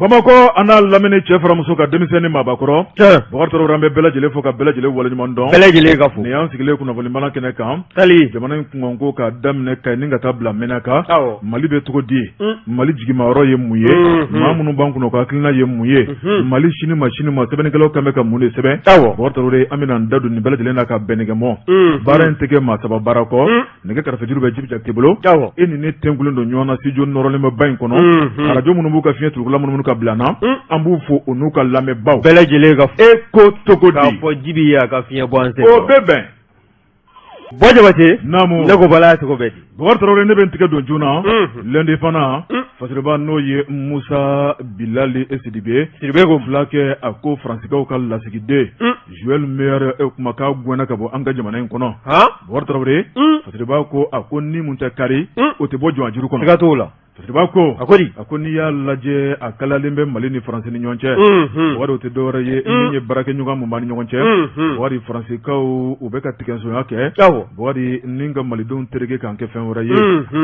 Bamako ana lamini cɛ faramuso ka denmisɛnnin maabakɔrɔ Bakari Togola an bɛ bɛɛ lajɛlen fo ka bɛɛ lajɛlen waleɲuman dɔn. Bɛɛ lajɛlen ka fo. Ni y'an sigilen kunnafoni bana kɛnɛ kan. Jamana in kunkanko ka daminɛ Kayi ni ka taa bila Menaka. Mali bɛ cogo di? Mali jigimayɔrɔ ye mun ye? Maa minnu b'an kunna u ka hakilina ye mun ye? Mali sini ma sɛbɛnnikɛlaw kan bɛ ka mun de sɛbɛn? Bakari Togola an bɛna an da don nin bɛɛ lajɛlen na ka bɛn nɛgɛmɔ. Baara in tɛ kɛ maa saba baara kɔ. Nɛgɛ kɛrɛfɛjuru bɛ Djibi Jakite bolo. E ni ne tɛnkulen don ɲɔgɔn na studio nɔrɔlen bɛ ba in kɔnɔ. Radio minnu b'u ka fiɲɛ turula minnu ka bila na. An b'u fo u n'u ka lamɛnbaaw. Bɛɛ lajɛlen ka fo. E ko cogo di? K'a fɔ Djibi ye a ka fiɲɛ bɔ an sen. O bɛ bɛn. Bɔ Jabate. Naamu. Ne ko bala cogo bɛ di? Bakari Togola ne bɛ n tigɛ don joona. Lundi fana. Fasiriba n'o ye Musa Bilali Sidibe. Sidibe ko fila kɛ a ko Faransikɛw ka lasigiden. Joël Meyer kuma k'a gɛnna ka bɔ an ka jamana in kɔnɔ. Bakari Togola. Fasiriba ko a ko ni mun tɛ kari. O tɛ bɔ jɔnjuru kɔnɔ. Siga t'o la. Fasiriba ko. A ko di? A ko n'i y'a lajɛ a kalalen bɛ Mali ni Faransi ni ɲɔgɔn cɛ. Wari o tɛ dɔwɛrɛ ye min ye baarakɛɲɔgɔn mun b'an ni ɲɔgɔn cɛ. Wari Faransikɛw u bɛ ka tigɛsonya kɛ. Wari ni ka Malidenw tereke k'an kɛ fɛn wɛrɛ ye.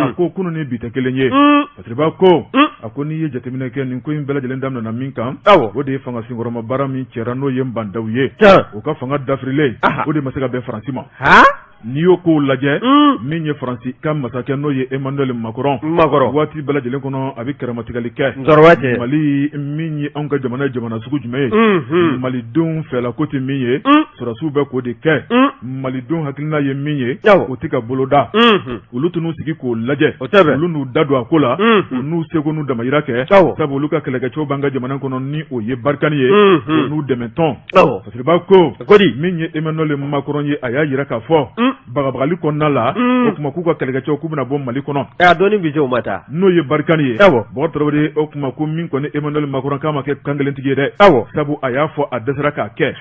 A ko kunun ni bi tɛ kelen ye. Fasiriba ko. A ko n'i ye jateminɛ kɛ nin ko in bɛɛ lajɛlen daminɛna min kan. O de ye fanga sinkɔrɔma baara min cɛra n'o ye Mbandaw ye. O ka fanga dafirilen. O de ma se ka bɛn Faransi ma. N'i y'o kow lajɛ min ye Faransi ka masakɛ n'o ye Emmanuel Macron waati bɛɛ lajɛlen kɔnɔ a bɛ kɛrɛmatigɛli kɛ. Mali min ye anw ka jamana ye jamana sugu jumɛn ye? Malidenw fɛla ko tɛ min ye sɔrɔsiw bɛ k'o de kɛ. Malidenw hakilina ye min ye o tɛ ka boloda. Olu tun n'u sigi k'o lajɛ. Olu n'u da don a ko la u n'u seko n'u damayira kɛ. Sabu olu ka kɛlɛkɛcɛw b'an ka jamana kɔnɔ ni o ye barikani ye o n'u dɛmɛ tɔn. Fasiriba ko min ye Emmanuel Macron ye a y'a jira k'a fɔ bagabagali kɔnɔna la o kuma k'u ka kɛlɛkɛcɛw k'u bɛna bɔ Mali kɔnɔ. A dɔnni bi se o ma taa. N'o ye barikani ye. Bakari Togola o kuma ko min kɔni Emmanuel Macron k'a ma kɛ kan kelentigi ye dɛ. Sabu a y'a fɔ a dɛsɛra k'a kɛ.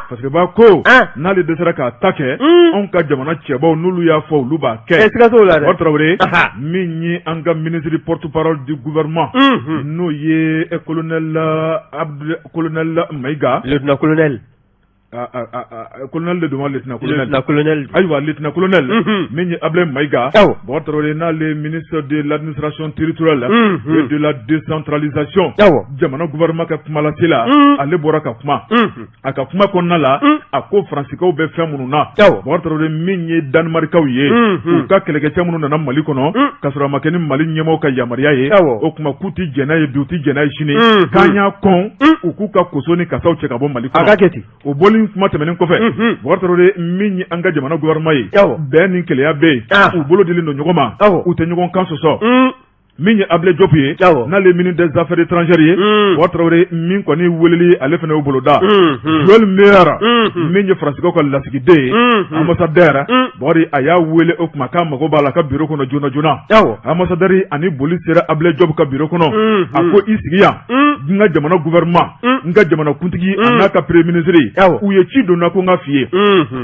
Fasiriba ko n'ale dɛsɛra k'a ta kɛ anw ka jamana cɛbaw n'olu y'a fɔ olu b'a kɛ. Siga t'o la dɛ. Bakari Togola min ye an ka ministre porte-parole du gouvernement n'o ye colonel Maïga. Lieutenant colonel. Colonel de demande lieutenant colonel. Ayiwa lieutenant colonel min ye Ablaye Maïga. Bakari Togola n'ale ministre de l'administration territoriale et de la décentralisation. Jamana gouvernement ka kuma lase la ale bɔra ka kuma. A ka kuma kɔnɔna la a ko Faransikɛw bɛ fɛn minnu na. Bakari Togola min ye Danemarkaw ye u ka kɛlɛkɛcɛ minnu nana Mali kɔnɔ k'a sɔrɔ a ma kɛ ni Mali ɲɛmɔgɔw ka yamaruya ye. O kuma k'u ti jɛn'a ye bi u ti jɛn'a ye sini. K'an y'a kɔn u k'u ka koso ni kasaw cɛ ka bɔ Mali kɔnɔ. A ka kɛ ten. O bɔli kuma tɛmɛnen kɔfɛ Bakari Togola min ye an ka jamana gouvernement ye bɛn ni kɛlɛya bɛ yen u bolo dilen don ɲɔgɔn ma u tɛ ɲɔgɔn kan sɔsɔ. Min ye Ablaye Diop ye n'ale ministre des affaires étrangères ye Bakari Togola min kɔni weleli ale fana y'o bolo da. Joël Meyer min ye Faransikɛw ka lasigiden ye ambassadeur Bakari a y'a wele o kuma k'a mago b'a la ka bureau kɔnɔ joona joona. Ambassadeur ani boli sera Ablaye Diop ka bureau kɔnɔ a ko i sigi yan n ka jamana gouvernement n ka jamana kuntigi a n'a ka premier ministre u ye ci donna ko n ka f'i ye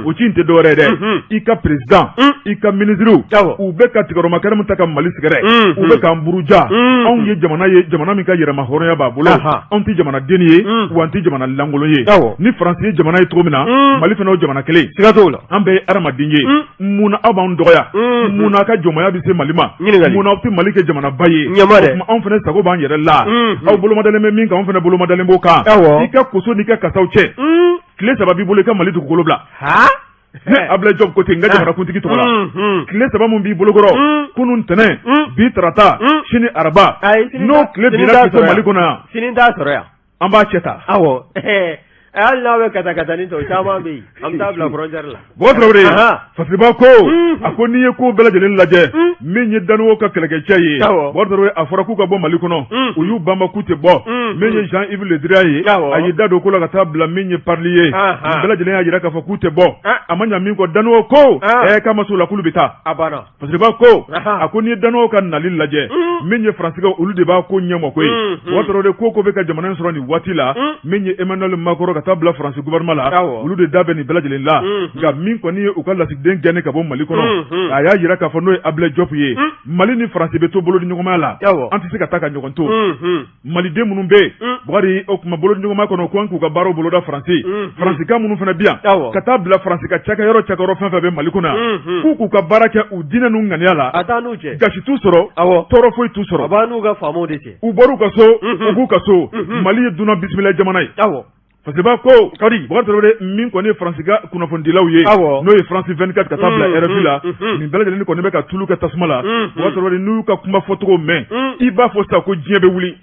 o ci in tɛ dɔwɛrɛ ye dɛ i ka président i ka ministre u bɛ ka tigɛrɔma kɛnɛ min ta ka Mali sɛgɛrɛ u bɛ k'an buruja anw ye jamana min ka yɛrɛma hɔrɔnya b'a bolo anw tɛ jamana den ye wa an tɛ jamana lankolon ye ni Faransi ye jamana ye cogo min na Mali fana o jamana kelen siga t'o la an bɛɛ ye adamaden ye mun na aw b'an dɔgɔya mun na a ka jɔnmaya bɛ se Mali ma mun na aw tɛ Mali kɛ jamanaba ye anw fana sago b'an yɛrɛ la aw bolomadalen bɛ min kan anw fana bolomadalen b'o kan i ka koso n'i ka kasaw cɛ tile 3 b'i bolo i ka Mali dugukolo bila. Ablaye Diop ko ten n ka jamana kuntigi tɔgɔ la tile 3 mun b'i bolokɔrɔ kunun ntɛnɛn bi tarata sini araba n'o tile binna k'i to Mali kɔnɔ yan sini t'a sɔrɔ yan an b'a cɛ ta. hali n'a bɛ kata-katani tɔ caman bɛ yen an bɛ taa bila frontière la. Bakari Togola Fasiriba ko a ko n'i ye ko bɛɛ lajɛlen lajɛ min ye Daniwo ka kɛlɛkɛcɛ ye Bakari Togola a fɔra k'u ka bɔ Mali kɔnɔ u y'u banba k'u tɛ bɔ min ye Jean-Yves Le Drian ye a y'i da don ko la ka taa bila min ye Parli ye nin bɛɛ lajɛlen y'a jira k'a fɔ k'u tɛ bɔ a ma ɲɛ min kɔ Daniwo ko k'a ma s'o la k'olu bɛ taa. Fasiriba ko a ko n'i ye Daniwo ka nali lajɛ min ye Faransikɛw olu de b'a ko ɲɛmɔ koyi Bakari Togola ko bɛ ka jamana in sɔrɔ nin waati la min ye Emmanuel Macron ka taa bila Faransi gouvernement la olu de da bɛ nin bɛɛ lajɛlen la nka min kɔni ye u ka lasigiden gɛnni ka bɔ Mali kɔnɔ a y'a jira k'a fɔ n'o ye Ablaye Diop ye Mali ni Faransi bɛ to bolo ni ɲɔgɔnmaya la an tɛ se ka taa ka ɲɔgɔn to Maliden minnu bɛ ke bari o kuma bolo ɲɔgɔnma kɔnɔ ko an k'u ka baaraw boloda faransi faransikan minnu fana bi yan ka taa bila faransi ka cakɛyɔrɔ fɛn fɛn bɛ mali kɔnɔ k'u ka baara kɛ u diinɛ n'u ŋaniya la gasi t'u sɔrɔ tɔɔrɔ foyi t'u sɔrɔ u bɔr'u ka so u b'u ka so mali ye dunan bisimila jamana ye Fasiba ko kadi Boubacar min kɔni ye Faransiga kunnafonidilaw ye n'o ye France 24 ka taa bila RFI la nin bɛɛ lajɛlen kɔni bɛ ka tulu kɛ tasuma la Boubacar n'u ka kuma fɔcogo mɛn i b'a fɔ sisan ko diɲɛ bɛ wuli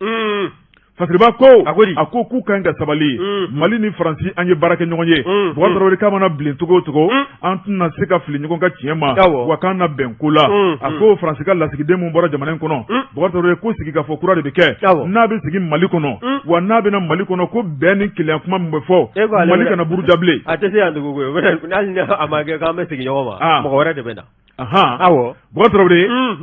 Fasiba ko a ko k'u kan ka sabali Mali ni Faransi an ye baara kɛ ɲɔgɔn ye Boubacar k'a mana bilen cogo o cogo an tɛna se ka fili ɲɔgɔn ka tiɲɛ ma wa k'an na bɛn ko la a ko Faransi ka lasigiden mun bɔra jamana in kɔnɔ Boubacar ko sigi ka fɔ kura de bɛ kɛ n'a bɛ sigi Mali kɔnɔ wa n'a bɛna Mali kɔnɔ ko bɛn ni keleya kuma min bɛ fɔ Mali kana buruja bilen a tɛ se yan dugu koyi hali ni a ma kɛ k'an bɛ sigi ɲɔgɔn ma mɔgɔ wɛrɛ de bɛ na Boubacar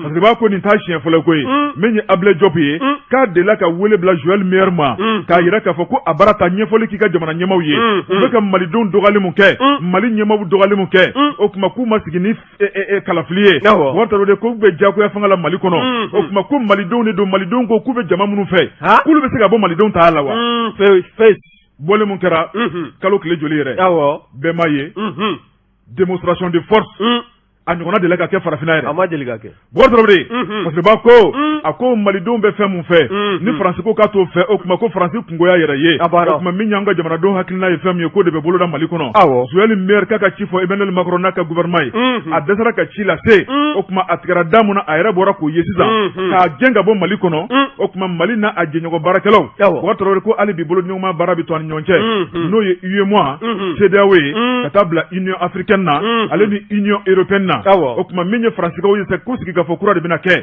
Fasiba ko nin t'a siɲɛ fɔlɔ ko ye min ye Ablaye Diop ye k'a delila ka wele bila Joël Meyer ma k'a yira k'a fɔ ko a baara ta ɲɛfɔli k'i ka jamana ɲɛmaw ye u bɛ ka malidenw dɔgɔyali mun kɛ Mali ɲɛmaw dɔgɔyali mun kɛ o kuma k'u ma sigi ni kalafili ye Boubacar k'u bɛ jagoya fanga la Mali kɔnɔ o kuma ko malidenw de don malidenw ko k'u bɛ jama minnu fɛ k'olu bɛ se ka bɔ malidenw ta la wa bɔlen mun kɛra kalo tile joli yɛrɛ bɛɛ m'a ye démonstration de force a ɲɔgɔnna delila ka kɛ farafinna yɛrɛ a ma deli ka kɛ Boubacar Fasiba ko a ko malidenw bɛ fɛn mun fɛ ni Faransi ko k'a t'o fɛ o kuma ko Faransi kungoya yɛrɛ ye o kuma min y'an ka jamanadenw hakilina ye fɛn min ye k'o de bɛ boloda Mali kɔnɔ Joël Meyer k'a ka ci fɔ Emmanuel Macron n'a ka gouvernement ye a dɛsɛra ka ci lase o kuma a tigɛra da mun na a yɛrɛ bɔra k'o ye sisan k'a gɛn ka bɔ Mali kɔnɔ o kuma Mali n'a a jɛɲɔgɔn baarakɛlaw Boubacar ko hali bi bolo ɲɔgɔnma baara bɛ to an ni ɲɔgɔn cɛ n'o ye UEMOA CEDEAO ye ka taa bila Union africaine na ale ni Union européenne na o kuma min ye Faransigaw ye ko sigi ka fɔ kura de bɛna kɛ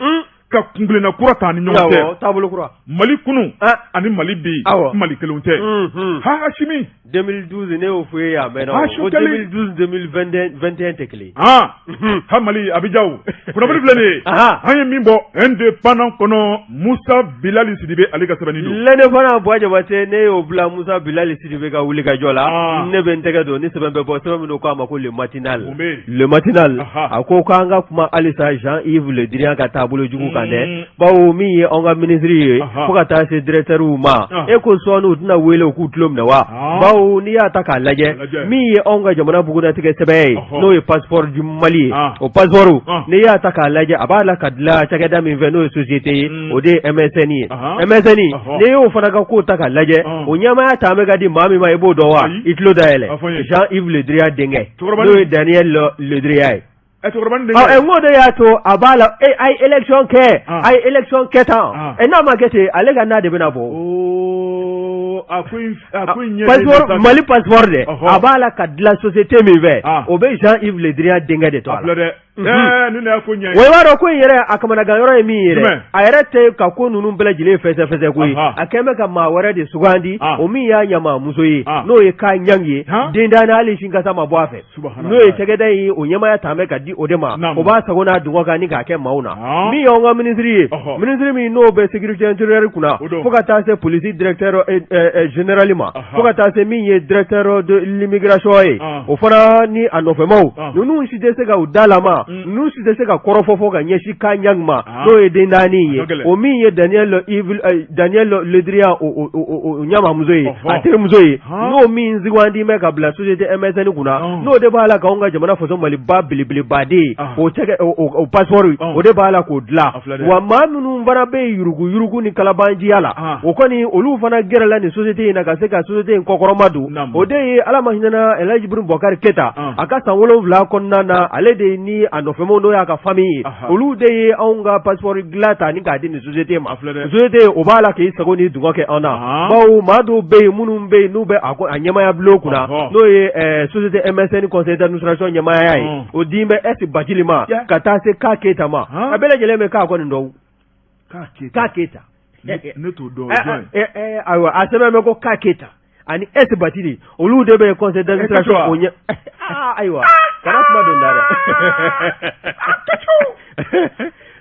ka kungilenna kura ta ni ɲɔgɔn cɛ Mali kunu ani Mali bi Mali kelenw tɛ Hashimi 2012 ne y'o fɔ e ye a mɛnna o 2012 2021 tɛ kelen ha Mali a bɛ ja o kunnafoni filɛ nin ye an ye min bɔ indépendant kɔnɔ Musa Bilali Sidibe ale ka sɛbɛnni don l'indépendant Boua Diabaté ne y'o bila Musa Bilali Sidibe ka wuli ka jɔ la ne bɛ n tɛgɛ don ni sɛbɛn bɛ bɔ sɛbɛn min k'a ma ko le matinal a ko k'an ka kuma halisa Jean-Yves Le Drian ka taabolo jugu kan dɛ bawo min ye an ka ministre ye fo ka taa se directeurw ma e ko sɔɔni u tɛna wele u k'u tulo minɛ wa bawo n'i y'a ta k'a lajɛ min ye anw ka jamana bugunatigɛ sɛbɛn ye n'o ye passeport du Mali ye o passeport n'i y'a ta k'a lajɛ a b'a la ka dilan cakɛda min fɛ n'o ye société ye o de ye MSN ye MSN n'i y'o fana ka ko ta k'a lajɛ o ɲɛmaaya ta bɛ ka di maa min ma i b'o dɔn wa i tulo dayɛlɛ Jean-Yves Le Drian denkɛ n'o ye Daniel Le Drian ye ŋo de y'a to a b'a la a ye élection kɛ tan n'a ma kɛ ten ale ka n'a de bɛna bɔ Mali passeport dɛ a b'a la ka dilan société min fɛ o bɛ Jean-Yves Le Drian denkɛ de to a la o i b'a dɔn ko in yɛrɛ a kamanagan yɔrɔ ye min yɛrɛ a yɛrɛ tɛ ka ko ninnu bɛɛ lajɛlen fɛsɛfɛsɛ koyi a kɛn bɛ ka maa wɛrɛ de sugandi o min y'a ɲama muso ye n'o ye Ka Ɲang ye den da hali sinkasa ma bɔ a fɛ n'o ye cɛkɛda ye o ɲɛmaya ta bɛ ka di o de ma o b'a sago n'a dungɔ kan ni k'a kɛ maaw na min y'anw ka ministre ye ministre min n'o bɛ sécurité intérieure kunna fo ka taa se police directeur général ma fo ka taa se min ye directeur de l'immigration ye o fana ni a nɔfɛmaw ninnu si tɛ se ka u da lama ninnu si tɛ se ka kɔrɔfɔ fɔ ka ɲɛsin Ka Ɲang ma n'o ye den naani ye o min ye Daniel Le Drian o ɲamamuso ye a terimuso ye n'o min sigandi mɛ ka bila société MSN kunna n'o de b'a la k'anw ka jamana faso Maliba belebelebaden o passeport o de b'a la k'o dilan wa maa minnu fana bɛ yurugu ni kalabanjiya la o kɔni olu fana gɛrɛla nin société in na ka se ka société in kɔkɔrɔma don o de ye Ala ma hinɛna El Hadji Ibrahim Boubacar Keita a ka san 7 kɔnɔna na ale de ni a nɔfɛmaw n'o y'a ka famille ye olu de ye anw ka passeport dilan ta ni k'a di nin société ma société o b'a la k'i sago ni dungɔ kɛ an na bawo maa dɔw bɛ yen minnu bɛ yen n'u bɛ a ɲɛmaya bulon kunna n'o ye société MSN conseil d'administration ɲɛmaya ye o di bɛ S Bacili ma ka taa se Ka Keita ma a bɛɛ lajɛlen bɛ k'a kɔni dɔn Ka Keita ne t'o dɔn ayiwa a sɛbɛn bɛ ko Ka Keita ani S Bacili olu de bɛ conseil d'administration o ɲɛ ayiwa kana kuma don da dɛ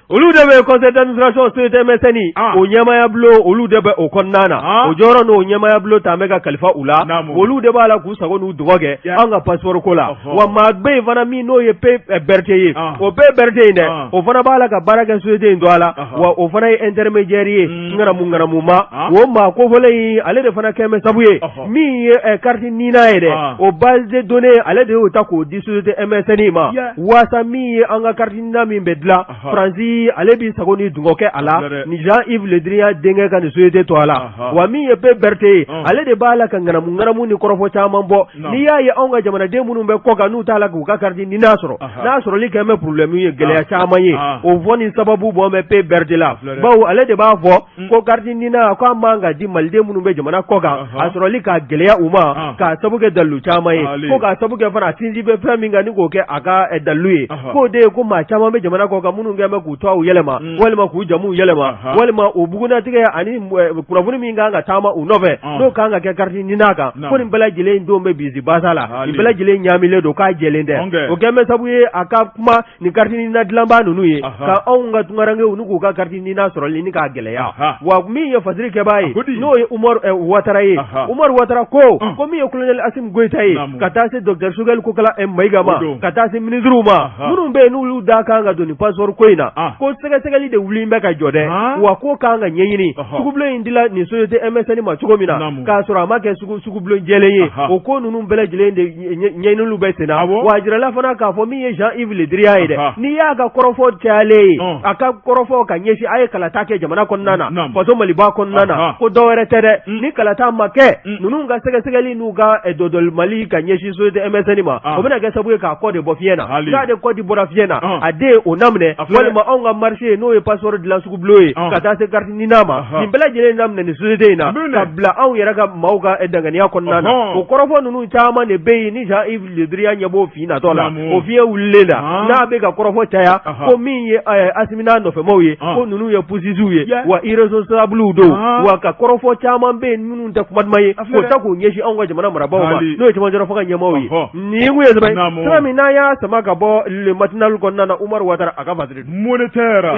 olu de bɛ conseil d'administration société mécanique o ɲɛmaya bulo olu de bɛ o kɔnɔna na o jɔyɔrɔ n'o ɲɛmaya bulo ta bɛ ka kalifa u la olu de b'a la k'u sago n'u dɔgɔ kɛ an ka passeport ko la wa maa bɛ yen fana min n'o ye Berthe ye o Berthe in dɛ o fana b'a la ka baara kɛ société in do a la wa o fana ye intermédiaire ye ŋanamu ma o maa kofɔlen in ale de fana kɛmɛ sabu ye min ye carte nina ye dɛ o base de données ale de y'o ta k'o di société MSN ma waasa min ye an ka carte nina min bɛ dilan Fransi ale b'i sago ni dungɔ kɛ a la ni Jean-Yves Le Drian denkɛ ka ni société to a la wa min ye Berthe ye ale de b'a la ka ŋanamu ni kɔrɔfɔ caman bɔ n'i y'a ye anw ka jamanaden minnu bɛ kɔ kan n'u t'a la k'u ka carte nina sɔrɔ n'a sɔrɔli kɛ bɛ problème ye gɛlɛya caman ye o fɔ ni sababu bɔ bɛ Berthe la bawo ale de b'a fɔ ko carte nina ko an man ka di maliden minnu bɛ jamana kɔ kan a sɔrɔli ka gɛlɛya u ma k'a sabu kɛ dalu caman ye ko k'a sabu kɛ fana a sinsin bɛ fɛn min kan ni k'o kɛ a ka dalu ye k'o de ye ko maa caman bɛ jamana kɔ kan minnu kɛ bɛ k'u tɔgɔw yɛlɛma walima k'u jamuw yɛlɛma walima o bugunatigɛ ani kunnafoni min kan ka taama u nɔfɛ n'o kan ka kɛ carte nina kan ko nin bɛɛ lajɛlen don bɛ bisi basa la nin bɛɛ lajɛlen ɲaamilen don k'a jɛlen tɛ o kɛn bɛ sabu ye a ka kuma nin carte nina dilanbaa ninnu ye ka anw ka tunkarankew n'u k'u ka carte nina sɔrɔli ni k'a gɛlɛya wa min ye fasiri kɛbaa ye n'o ye Umaru Ouattara ye Umaru Ouattara ko min ye colonel Assimi Goïta ye ka taa se docteur Choguel Kokala Maïga ma ka taa se ministrew ma minnu bɛ yen n'olu da kan ka don nin passeport ko in na ko sɛgɛsɛgɛli de wulilen bɛ ka jɔ dɛ wa ko kan ka ɲɛɲini sugubulon in dila nin société MSN ma cogo min na k'a sɔrɔ a ma kɛ sugubulon jɛlen ye o ko ninnu bɛɛ lajɛlen de ɲɛɲiniliw bɛ sen na wa a jirala fana k'a fɔ min ye Jean-Yves Le Drian ye dɛ n'i y'a ka kɔrɔfɔ cayalen ye a ka kɔrɔfɔ ka ɲɛsin a ye kalata kɛ jamana kɔnɔna na faso Maliba kɔnɔna na ko dɔwɛrɛ tɛ dɛ ni kalata ma kɛ ninnu ka sɛgɛsɛgɛli n'u ka dɔdɔli Mali ka ɲɛsin société MSN ma o bɛna kɛ sabu ye k'a kɔ de bɔ fiɲɛ na n'a de kɔ di bɔra fiɲɛ na a den o naminɛ walima anw ka marché n'o ye passeport dilan sugubulon ye ka taa se carte nina ma nin bɛɛ lajɛlen naminɛ nin société in na ka bila anw yɛrɛ ka maaw ka danganiya kɔnɔna na o kɔrɔfɔ ninnu caman de bɛ yen ni Jean-Yves Le Drian ɲɛ b'o fin natɔ la o fiɲɛ wulilen la n'a bɛ ka kɔrɔfɔ caya ko min ye Assimi n'a nɔfɛmaw ye ko ninnu ye pusisiw ye wa irresponsables don wa ka kɔrɔfɔ caman bɛ yen minnu tɛ kuma duman ye k'o ta k'o ɲɛsin anw ka jamana marabaaw ma n'o ye cɛmancɛ fanga ɲɛmaaw ye nin kun ye sɛbɛn min n'an y'a sama ka bɔ le matinal kɔnɔna na Umaru Ouattara a ka fasiri monétaire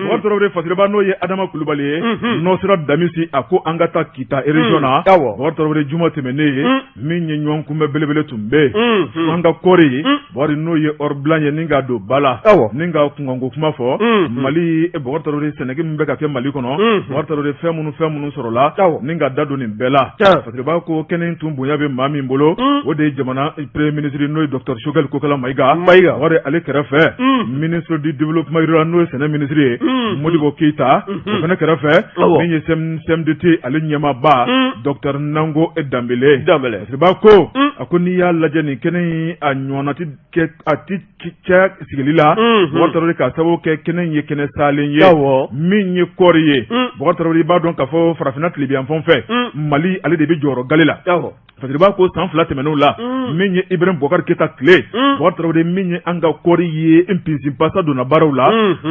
Ouattara de fasiriba n'o ye Adama Kulubali ye n'o sera Damisi a ko an ka taa Kita région na Ouattara de juma tɛmɛnen ye min ye ɲɔgɔn kunbɛ belebele tun bɛ yen an ka kɔɔri wari n'o ye or blanc ye ni ka don ba la ni ka kunkanko kuma fɔ Mali Ouattara de sɛnɛki min bɛ ka kɛ Mali kɔnɔ Ouattara de fɛn minnu sɔrɔla ni ka da don nin bɛɛ la fasiriba ko kɛnɛ tun bonya bɛ maa min bolo o de ye jamana premier ministre n'o ye docteur Choguel Kokala Maïga wari ale kɛrɛfɛ ministre du développement rural n'o ye sɛnɛ ministre ye Modibo Keita o fana kɛrɛfɛ min ye CMDT ale ɲɛmaaba docteur Nango Dambele fasiriba ko a ko n'i y'a lajɛ nin kɛnɛ in a ɲɔgɔnna ti cɛ sigili la Ouattara de k'a sababu kɛ kɛnɛ in ye kɛnɛ salen ye min ye kɔɔri ye Ouattara i b'a dɔn k'a fɔ farafinna tilebiyanfan fɛ Mali ale de bɛ jɔyɔrɔ gale la fasiriba ko san 2 tɛmɛnenw la min ye Ibrahim Boubacar Keita tile Ouattara de min ye an ka kɔɔri ye npinsin pasa donna baaraw la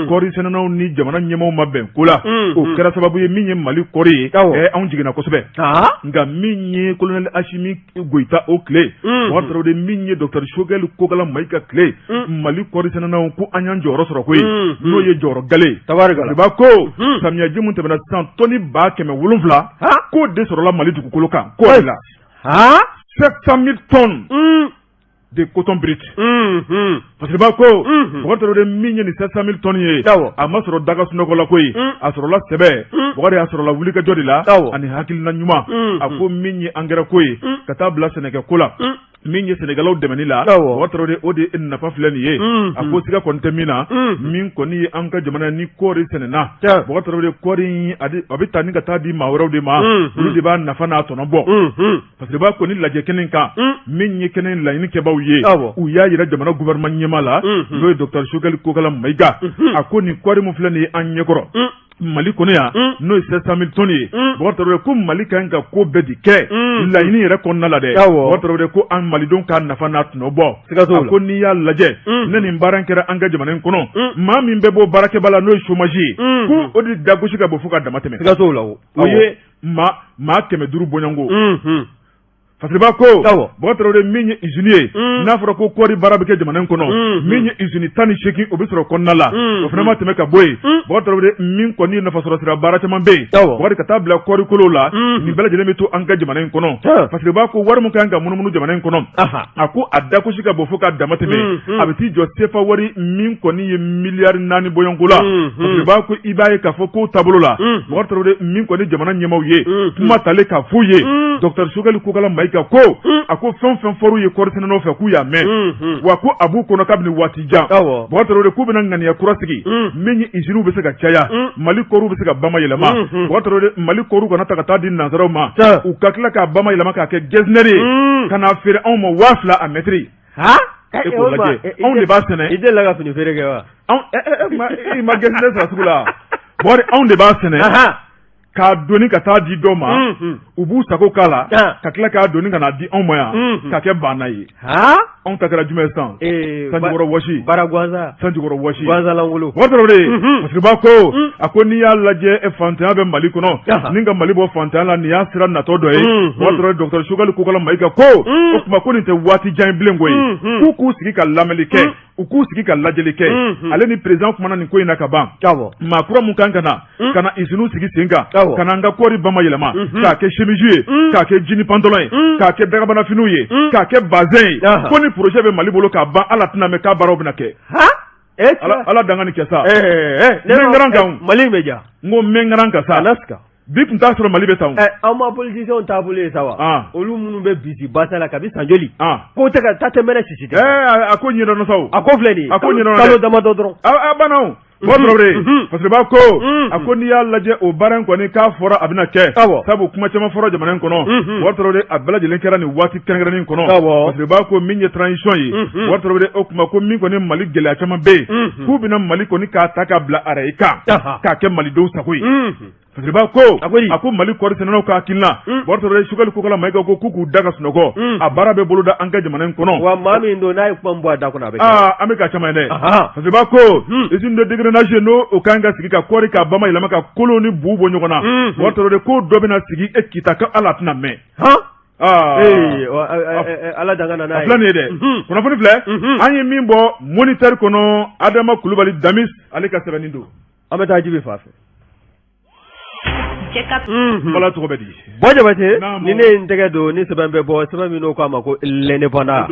kɔɔri sɛnɛnanw ni jamana ɲɛmaaw ma bɛn ko la o kɛra sababu ye min ye Mali kɔɔri ye anw jiginna kosɛbɛ nka min ye colonel Assimi Goïta o tile Ouattara de min ye docteur Choguel Kokala Maïga tile Mali kɔɔri sɛnɛnanw ko an y'an jɔyɔrɔ sɔrɔ koyi n'o ye jɔyɔrɔ gale fasiriba ko samiyaji mun tɛmɛna sisan tɔnni 7,000 k'o de sɔrɔla Mali dugukolo kan kɔɔri la 700 000 tonnes de coton brut fasiriba ko Ouattara de min ye nin 700 000 tonnes ye a ma sɔrɔ daga sunɔgɔ la koyi a sɔrɔla sɛbɛ Boubacar a sɔrɔla wulikajɔ de la ani hakilina ɲuman a ko min ye engrais ko ye ka taa bila sɛnɛkɛ ko la min ye Sénégalaw dɛmɛni la Ouattara de o de nafa filɛ nin ye a ko siga kɔni tɛ min na min kɔni ye an ka jamana ni kɔɔri sɛnɛna Ouattara de kɔɔri a bɛ taa ni ka taa di maa wɛrɛw de ma olu de b'a nafa n'a tɔnɔ bɔ fasiriba kɔni lajɛ kɛnɛ kan min ye kɛnɛ laɲini kɛbaaw ye u y'a yira jamana gouvernement ɲɛmaa la n'o ye docteur Choguel Kokala Maïga a ko nin kɔɔri min filɛ nin ye an ɲɛkɔrɔ Mali kɔnɔ yan n'o ye 700 000 tonnes ye Ouattara de ko Mali ka ka ko bɛɛ di kɛ laɲini yɛrɛ kɔnɔna la dɛ Ouattara de ko an malidenw ka nafa n'a tɔnɔ bɔ a ko n'i y'a lajɛ ne nin baara in kɛra an ka jamana in kɔnɔ maa min bɛ bɔ baarakɛba la n'o ye chômage ye ko o de dagosi ka bɔ fo ka dama tɛmɛ o ye maa 500 bɔɲɔngo Fasiba ko bon tarawele min ye usine ye n'a fɔra ko kɔri baara bɛ kɛ jamana in kɔnɔ min ye usine 18 o bɛ sɔrɔ kɔnɔna la o fana ma tɛmɛ ka bɔ yen bon tarawele min kɔni nafa sɔrɔ sira baara caman bɛ yen wari ka taa bila kɔri kolo la nin bɛɛ lajɛlen bɛ to an ka jamana in kɔnɔ Fasiba ko wari min kan ka munumunu jamana in kɔnɔ a ko a dakusi ka bɔ fo ka dama tɛmɛ a bɛ t'i jɔ sefa wari min kɔni ye miliyari 4 bɔɲɔnko la Fasiba ko i b'a ye k'a fɔ ko taabolo la bon tarawele min kɔni jamana ɲɛmaw ye kuma talen ka f'u ye Dr Sogɛli Kokala Mayiga ko a ko fɛn fɛn fɔr'u ye kɔri sɛnɛnaw fɛ k'u y'a mɛn wa ko a b'u kɔnɔ kabini waati jan bon tarawele k'u bɛna ŋaniya kura sigi min ye usines bɛ se ka caya Mali kɔriw bɛ se ka bamayɛlɛma bon tarawele Mali kɔriw kana ta ka taa di nanzaraw ma u ka tila k'a bamayɛlɛma k'a kɛ gɛzinɛri ye ka n'a feere anw ma 2000 a mɛtiri e k'o lajɛ anw de b'a sɛnɛ i delila ka fini feere kɛ wa i ma gɛzinɛri sara sugu la bon anw de b'a sɛnɛ k'a doni ka taa di dɔ ma u b'u sago k'a la ka tila k'a doni ka n'a di anw ma yan ka kɛ banna ye anw ta kɛra jumɛn san sanjikɔrɔ wɔsi bara ganza sanjikɔrɔ wɔsi ganzalangolo wɔtɔrɔde Fasiba ko a ko n'i y'a lajɛ fantanya bɛ Mali kɔnɔ ni ka Mali bɔ fantanya la nin y'a sira natɔ dɔ ye wɔtɔrɔde Dr Sogɛli Kokala Mayiga ko o tuma ko nin tɛ waati jan bilen koyi k'u sigi ka lamɛnli kɛ u k'u sigi ka lajɛli kɛ ale ni président kumana nin ko in na ka ban maa kura mun kan ka na usines sigi sen kan ka na an ka kɔɔri bamayɛlɛma k'a kɛ chemise ye k'a kɛ jean pantalon ye k'a kɛ dagabanafinuw ye k'a kɛ bazin ye ko ni projet bɛ Mali bolo k'a ban ala tɛna mɛn k'a baaraw bɛna kɛ ala danga nin kɛ sa mɛngaran kan Mali bɛ ja n ko mɛngaran kan sa bi tun t'a sɔrɔ Mali bɛ tan aw ma politiciens taabolo ye sa wa olu minnu bɛ bisi basa la kabi san joli k'o tɛ ka taa tɛ mɛnɛ sisi tɛ a ko ɲinɛna sa a ko filɛ nin a ko ɲinɛna kalo damadɔ dɔrɔn a banna bon tarawele Fasiba ko a ko n'i y'a lajɛ o baara in kɔni k'a fɔra a bɛna kɛ sabu kuma caman fɔra jamana in kɔnɔ bon tarawele a bɛɛ lajɛlen kɛra nin waati kɛrɛnkɛrɛnnen kɔnɔ Fasiba ko min ye transition ye bon tarawele o kuma ko min kɔni Mali gɛlɛya caman bɛ yen k'u bɛna Mali kɔni k'a ta k'a bila araye kan k'a kɛ malidenw sago ye Fasiba ko a ko Mali kɔri sɛnɛnaw ka hakilina bon tarawele Sogɛli Kokala Mayiga ko k'u da ka sunɔgɔ a baara bɛ boloda an ka jamana in kɔnɔ wa maa min don n'a ye kuma min bɔ a da kɔnɔ a bɛ kɛ an bɛ ka caman ye dɛ Fasiba ko usine de dégrenage n'o o kan ka sigi ka kɔɔri k'a bamayɛlɛma ka kolo ni bu bɔ ɲɔgɔn na bon tarawele ko dɔ bɛna sigi e kita ko ala tɛna mɛn ala danga na n'a ye a filɛ nin ye dɛ kunnafoni filɛ an ye min bɔ moniteur kɔnɔ Adama Kulubali Damis ale ka sɛbɛnni don an bɛ taa Jibi fa fɛ bala tɔgɔ bɛ di bɔ Jabate ni ne ye n tɛgɛ don ni sɛbɛn bɛ bɔ sɛbɛn min n'o k'a ma ko l'indépendant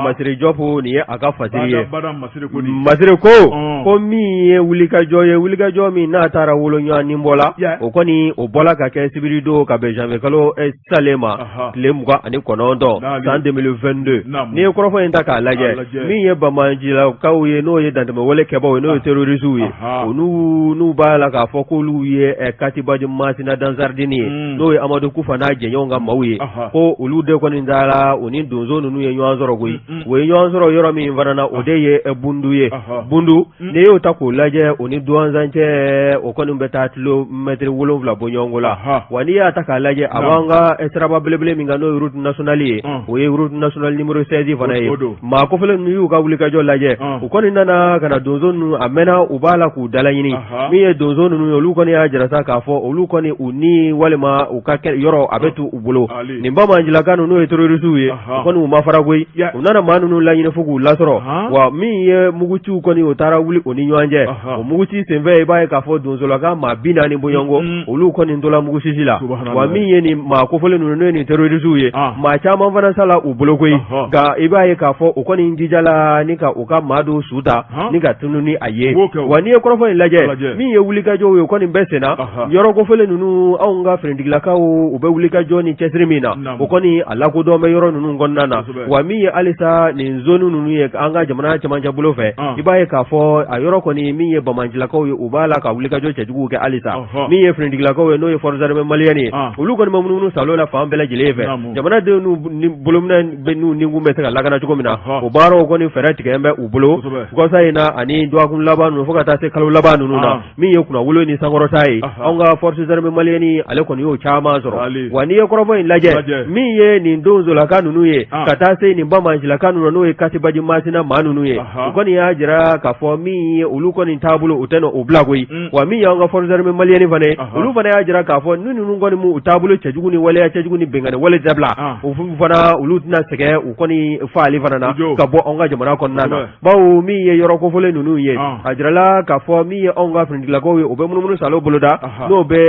Masire Jɔfo nin ye a ka fasiri ye Masire ko min ye wulikajɔ ye wulikajɔ min n'a taara woloɲɔgɔn ni bɔla o kɔni o bɔla ka kɛ sibiri don ka bɛn janvier kalo salen ma tile 29 san 2022 n'i ye kɔrɔfɔ in ta k'a lajɛ min ye Bamanjilakaw ye n'o ye dantɛmɛwale kɛbaaw ye n'o ye terroristes ye n'u b'a la k'a fɔ k'olu ye Katiba Masina Dansardini ye n'o ye Amadu Kufa n'a jɛɲɔgɔnw ka maaw ye ko olu de kɔni dara u ni donso ninnu ye ɲɔgɔn sɔrɔ koyi u ye ɲɔgɔn sɔrɔ yɔrɔ min fana na o de ye Bundu ye Bundu n'i y'o ta k'o lajɛ u ni Douentza cɛ o kɔni bɛ taa kilomètre 7 bɔ ɲɔgɔn la wa n'i y'a ta k'a lajɛ a b'an ka siraba belebele min kan n'o ye route nationale ye o ye route nationale numéro 16 fana ye maa kɔfɛlen ninnu y'u ka wulikajɔ lajɛ u kɔni nana ka na donso ninnu a mɛnna u b'a la k'u dalaɲini min ye donso ninnu ye olu kɔni y'a jarasa k'a fɔ olu kɔni u ni walima u ka yɔrɔ a bɛ tu u bolo nin Bamanjilaka ninnu ye terroristes ye u kɔni u ma fara koyi u nana maa ninnu laɲini fo k'u lasɔrɔ wa min ye mugutiw kɔni o taara wuli o ni ɲɔgɔn cɛ o muguci senfɛ i b'a ye k'a fɔ donsolaka maa 40 bɔɲɔgɔnko olu kɔni tola mugusisi la wa min ye nin maa kofɔlen ninnu n'o ye nin terroristes ye maa caman fana sala u bolo koyi nka i b'a ye k'a fɔ u kɔni jijala ni ka u ka maa dɔw su ta ni ka tunu ni a ye wa n'i ye kɔrɔfɔ in lajɛ min ye wulikajɔw ye o kɔni bɛɛ senna yɔrɔ kofɔlen ninnu anw ka finitigilakaw u bɛ wulikajɔ ni cɛsiri min na o kɔni a lakodɔn bɛ yɔrɔ ninnu kɔnɔna na wa min ye halisa nin zone ninnu ye an ka jamana cɛmancɛ bolo fɛ i b'a ye k'a fɔ a yɔrɔ kɔni min ye Bamanjilakaw ye u b'a la ka wulikajɔ cɛjuguw kɛ halisa min ye finitigilakaw ye n'o ye forces armées maliennes ye olu kɔni bɛ munumunu salo la fan bɛɛ lajɛlen fɛ jamanadenw n'u bolominɛ bɛ n'u nikun bɛ se ka lakana cogo min na o baaraw kɔni fɛɛrɛ tigɛ bɛ u bolo kɔsa in na ani dɔgɔkun laban ninnu fo ka taa se kalo laban ninnu na min ye kunnawolo ni sankɔrɔta ye an ka forces armées maliennes ale kɔni y'o caman sɔrɔ wa n'i ye kɔrɔfɔ in lajɛ min ye nin donsolaka ninnu ye ka taa se nin bamanjilaka ninnu n'o ye Katibaji Masina maa ninnu ye u kɔni y'a jira k'a fɔ min ye olu kɔni taabolo u tɛ o bila koyi wa min y'an ka forces armées maliennes fana olu fana y'a jira k'a fɔ ni ninnu kɔni mu u taabolo cɛjugu ni waleya cɛjugu ni bɛnkanni wale dabila u fana olu tɛna sɛgɛn u kɔni faali fana na ka bɔ an ka jamana kɔnɔna na bawo min ye yɔrɔ kofɔlen ninnu ye a jirala k'a fɔ min ye anw ka finitigilakaw ye u bɛ munumunu salo boloda n'o bɛ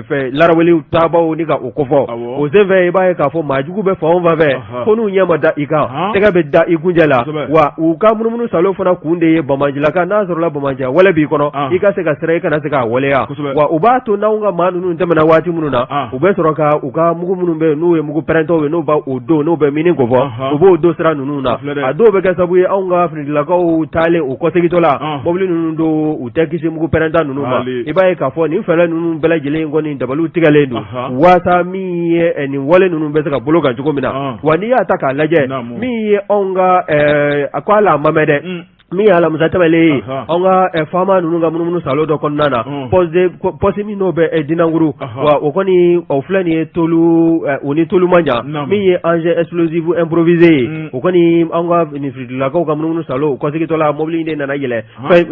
fɛ laraweliw taabaw ni ka o kofɔ o senfɛ i b'a ye k'a fɔ maajugu bɛ fan o fan fɛ ko n'u ɲɛ ma da i kan tɛgɛ bɛ da i kunjɛ la wa u ka munumunu salo fana kun de ye bamanjilaka n'a sɔrɔla bamanjiya wale b'i kɔnɔ i ka se ka sira i kana se k'a waleya wa u b'a to n'anw ka maa ninnu tɛmɛna waati minnu na u bɛ sɔrɔ ka u ka mugu minnu bɛ n'u ye mugu pɛrɛntɔw ye n'u b'a o don n'u bɛ mini kofɔ u b'o don sira ninnu na a dɔw bɛ kɛ sababu ye anw ka finitigilakaw taalen u kɔsegitɔ la mobili ninnu don u tɛ kisi mugu pɛrɛnta ninnu ma i b'a ye k'a fɔ nin fɛlɛ ninnu bɛɛ lajɛlen kɔni dabaliw tigɛlen don waasa min ye nin wale ninnu bɛ se ka bolo kan cogo min na wa n'i y'a ta k'a lajɛ min ye anw ka a ko ala a ma mɛn dɛ min ye alamisa tɛmɛlen ye an ka faama ninnu ka munumunu salo dɔ kɔnɔna na poste min n'o bɛ Dinankuru wa o kɔni o filɛ nin ye tolu o ni tolu man jan min ye engin explosif improvisé ye o kɔni an ka finitigilakaw ka munumunu salo kɔsegitɔ la mobili in de nana yɛlɛ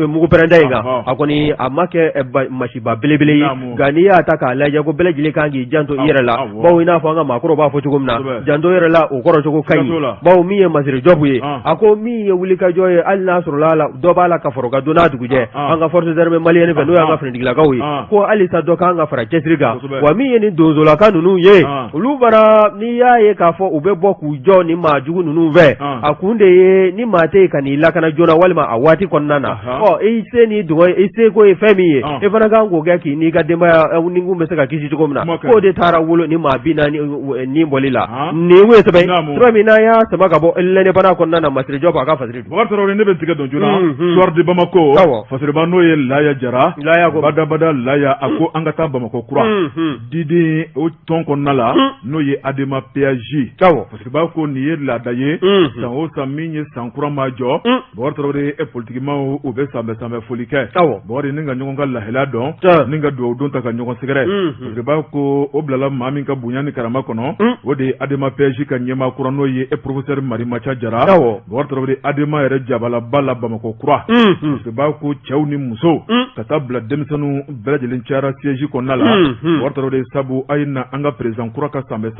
mugu pɛrɛnda in kan a kɔni a ma kɛ masiba belebele ye nka n'i y'a ta k'a lajɛ ko bɛɛ lajɛlen kan k'i janto i yɛrɛ la bawo i n'a fɔ an ka maakɔrɔw b'a fɔ cogo min na janto yɛrɛ la o kɔrɔ cogo ka ɲi bawo min ye masiri jɔbu ye a ko min ye wulikajɔ ye hali n'a sɔrɔla la dɔ b'a la ka fara ka donna dugujɛ an ka forces armées maliennes fɛ n'o y'an ka finitigilakaw ye ko halisa dɔ kan ka fara cɛsiri kan wa min ye nin donsolaka ninnu ye olu fana n'i y'a ye k'a fɔ u bɛ bɔ k'u jɔ nin maajugu ninnu fɛ a kun de ye ni maa tɛ yen ka n'i lakana joona walima a waati kɔnɔna na i se ni dɔgɔ i se ko ye fɛn min ye e fana kan k'o kɛ k'i n'i ka denbaya ni kun bɛ se ka kisi cogo min na k'o de taara wolo ni maa 40 ni bɔli la nin ye sɛbɛn min n'a y'a sama ka bɔ lɛnɛbana kɔnɔna na masiri jɔ b'a ka fasiri ne bɛ tigɛ don joona soir de Bamako fasiriba n'o ye Laya Jara badabada Laya a ko an ka taa Bamako kura diden o tɔn kɔnɔna la n'o ye Adema PAJ fasiriba ko nin ye laada ye san o san min ye san kura ma jɔ Bɔkari Tarawele politikimaw u bɛ sanbɛ foli kɛ Bɔkari ni ka ɲɔgɔn ka lahela dɔn ni ka dugawu don ta ka ɲɔgɔn sɛgɛrɛ fasiriba ko o bilala maa min ka bonya ni karama kɔnɔ o de ye Adema PAJ ka ɲɛmaa kura n'o ye professeur Marimacha Jara Bɔkari Tarawele Adema yɛrɛ jabalaba la Bamako kura b'a ko cɛw ni muso ka taa bila denmisɛnninw bɛɛ lajɛlen cayara siège kɔnɔna la Bɔkari Tarawele sabu a ye na an ka président kura ka sanbɛ